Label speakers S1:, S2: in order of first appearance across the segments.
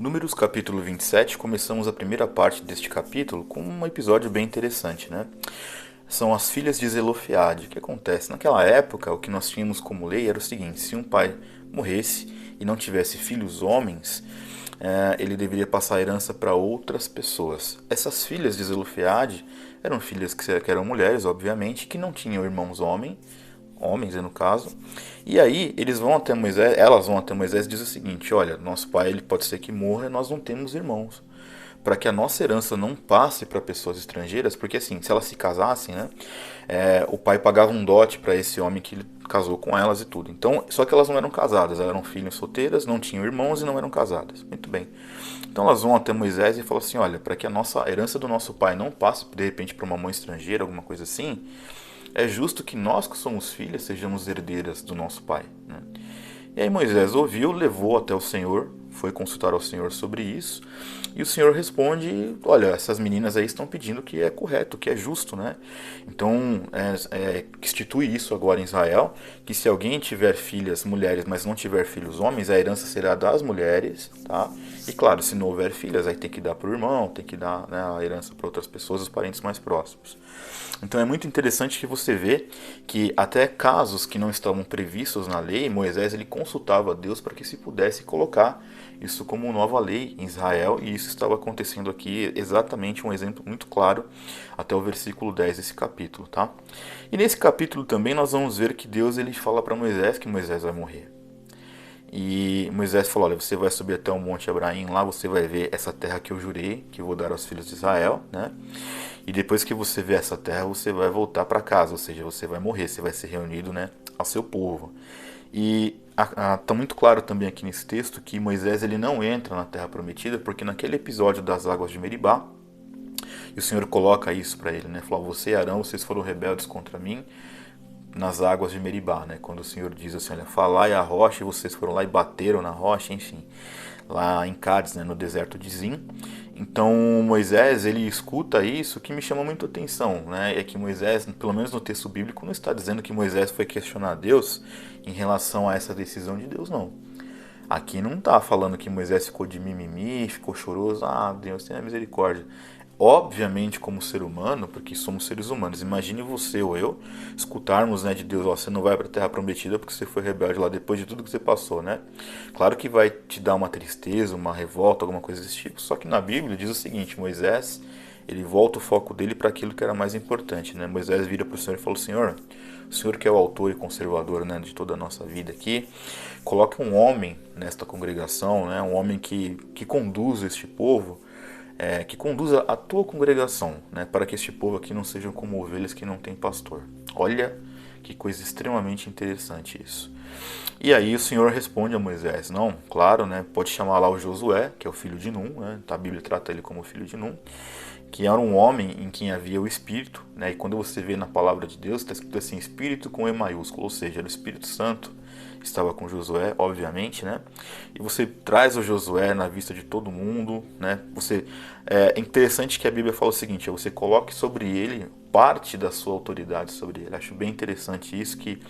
S1: Números capítulo 27, começamos a primeira parte deste capítulo com um episódio bem interessante, né? São as filhas de Zelofeade. O que acontece? Naquela época, o que nós tínhamos como lei era o seguinte: se um pai morresse e não tivesse filhos homens, ele deveria passar a herança para outras pessoas. Essas filhas de Zelofeade eram filhas que eram mulheres, obviamente, que não tinham irmãos homens, no caso. E aí eles vão até Moisés, elas vão até Moisés e dizem o seguinte: olha, nosso pai ele pode ser que morra, e nós não temos irmãos. Para que a nossa herança não passe para pessoas estrangeiras, porque assim, se elas se casassem, né, o pai pagava um dote para esse homem que ele casou com elas e tudo. Então, só que elas não eram casadas, elas eram filhas solteiras, não tinham irmãos e não eram casadas. Muito bem. Então elas vão até Moisés e falam assim: olha, para que a nossa a herança do nosso pai não passe de repente para uma mãe estrangeira, alguma coisa assim, é justo que nós que somos filhas sejamos herdeiras do nosso pai, né? E aí Moisés ouviu, levou até o Senhor, foi consultar ao Senhor sobre isso, e o Senhor responde: olha, essas meninas aí estão pedindo o que é correto, o que é justo, né? Então, institui isso agora em Israel, que se alguém tiver filhas mulheres, mas não tiver filhos homens, a herança será das mulheres, tá? E claro, se não houver filhas, aí tem que dar para o irmão, tem que dar, né, a herança para outras pessoas, os parentes mais próximos. Então é muito interessante que você vê que até casos que não estavam previstos na lei, Moisés ele consultava a Deus para que se pudesse colocar isso como nova lei em Israel, e isso estava acontecendo aqui, exatamente um exemplo muito claro até o versículo 10 desse capítulo, tá? E nesse capítulo também nós vamos ver que Deus ele fala para Moisés que Moisés vai morrer. E Moisés falou: olha, você vai subir até o Monte Abraim, lá você vai ver essa terra que eu jurei que eu vou dar aos filhos de Israel, né? E depois que você ver essa terra, você vai voltar para casa, ou seja, você vai morrer, você vai ser reunido, né, ao seu povo. E está muito claro também aqui nesse texto que Moisés ele não entra na terra prometida, porque naquele episódio das águas de Meribá, e o Senhor coloca isso para ele, né? Falou: você e Arão, vocês foram rebeldes contra mim nas águas de Meribá, né? Quando o Senhor diz assim: olha, falai a rocha, e vocês foram lá e bateram na rocha, enfim, lá em Cádiz, né, no deserto de Zim. Então Moisés ele escuta isso, que me chama muito a atenção, né? É que Moisés, pelo menos no texto bíblico, não está dizendo que Moisés foi questionar Deus em relação a essa decisão de Deus, não. Aqui não está falando que Moisés ficou de mimimi, ficou choroso: ah, Deus tenha misericórdia. Obviamente, como ser humano, porque somos seres humanos, imagine você ou eu escutarmos, né, de Deus: ó, você não vai para a Terra Prometida porque você foi rebelde lá depois de tudo que você passou, né? Claro que vai te dar uma tristeza, uma revolta, alguma coisa desse tipo. Só que na Bíblia diz o seguinte: Moisés, ele volta o foco dele para aquilo que era mais importante, né? Moisés vira para o Senhor e fala: Senhor, o Senhor que é o autor e conservador, né, de toda a nossa vida aqui, coloque um homem nesta congregação, né, um homem que conduza este povo, que conduza a tua congregação, né, para que este povo aqui não sejam como ovelhas que não têm pastor. Olha que coisa extremamente interessante isso. E aí o Senhor responde a Moisés: não, claro, né, pode chamar lá o Josué, que é o filho de Num, né, a Bíblia trata ele como filho de Num, que era um homem em quem havia o Espírito, né, e quando você vê na palavra de Deus, está escrito assim: Espírito com E maiúsculo, ou seja, era o Espírito Santo estava com Josué, obviamente, né? E você traz o Josué na vista de todo mundo, né? É interessante que a Bíblia fala o seguinte: você coloque sobre ele parte da sua autoridade sobre ele. Acho bem interessante isso, que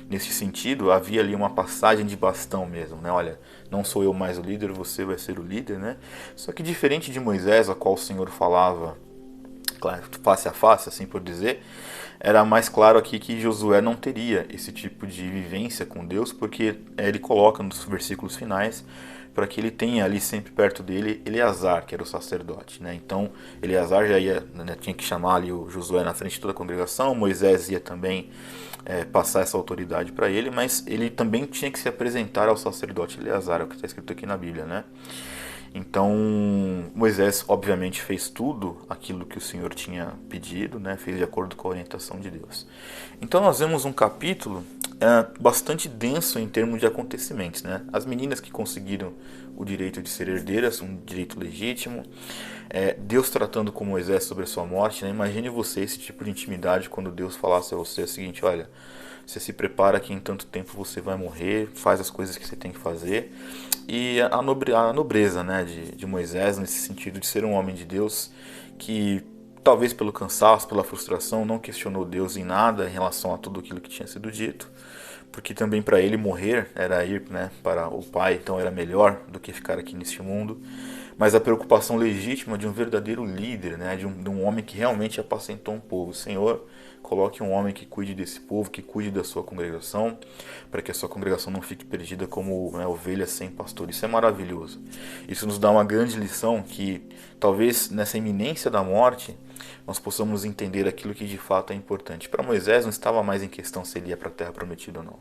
S1: nesse sentido havia ali uma passagem de bastão mesmo, né? Olha, não sou eu mais o líder, você vai ser o líder, né? Só que diferente de Moisés, a qual o Senhor falava, claro, face a face, assim por dizer, era mais claro aqui que Josué não teria esse tipo de vivência com Deus, porque ele coloca nos versículos finais para que ele tenha ali sempre perto dele Eleazar, que era o sacerdote, né? Então Eleazar já ia, né, tinha que chamar ali o Josué na frente de toda a congregação. Moisés ia também passar essa autoridade para ele, mas ele também tinha que se apresentar ao sacerdote Eleazar, é o que está escrito aqui na Bíblia, né? Então Moisés obviamente fez tudo aquilo que o Senhor tinha pedido, né? Fez de acordo com a orientação de Deus. Então nós vemos um capítulo bastante denso em termos de acontecimentos, né? As meninas que conseguiram o direito de ser herdeiras, um direito legítimo, Deus tratando com Moisés sobre a sua morte, né? Imagine você esse tipo de intimidade quando Deus falasse a você o seguinte: olha, você se prepara que em tanto tempo você vai morrer, faz as coisas que você tem que fazer. E a nobreza, né, de Moisés, nesse sentido de ser um homem de Deus, que talvez pelo cansaço, pela frustração, não questionou Deus em nada em relação a tudo aquilo que tinha sido dito, porque também para ele morrer era ir, né, para o Pai, então era melhor do que ficar aqui neste mundo. Mas a preocupação legítima de um verdadeiro líder, né, de um homem que realmente apacentou um povo. Senhor, coloque um homem que cuide desse povo, que cuide da sua congregação, para que a sua congregação não fique perdida como, né, ovelha sem pastor. Isso é maravilhoso. Isso nos dá uma grande lição que talvez nessa iminência da morte nós possamos entender aquilo que de fato é importante. Para Moisés não estava mais em questão se ele ia para a terra prometida ou não.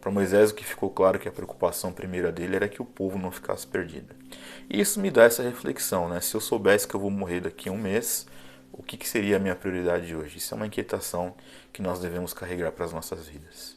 S1: Para Moisés o que ficou claro que a preocupação primeira dele era que o povo não ficasse perdido. E isso me dá essa reflexão, né? Se eu soubesse que eu vou morrer daqui a um mês, o que seria a minha prioridade hoje? Isso é uma inquietação que nós devemos carregar para as nossas vidas.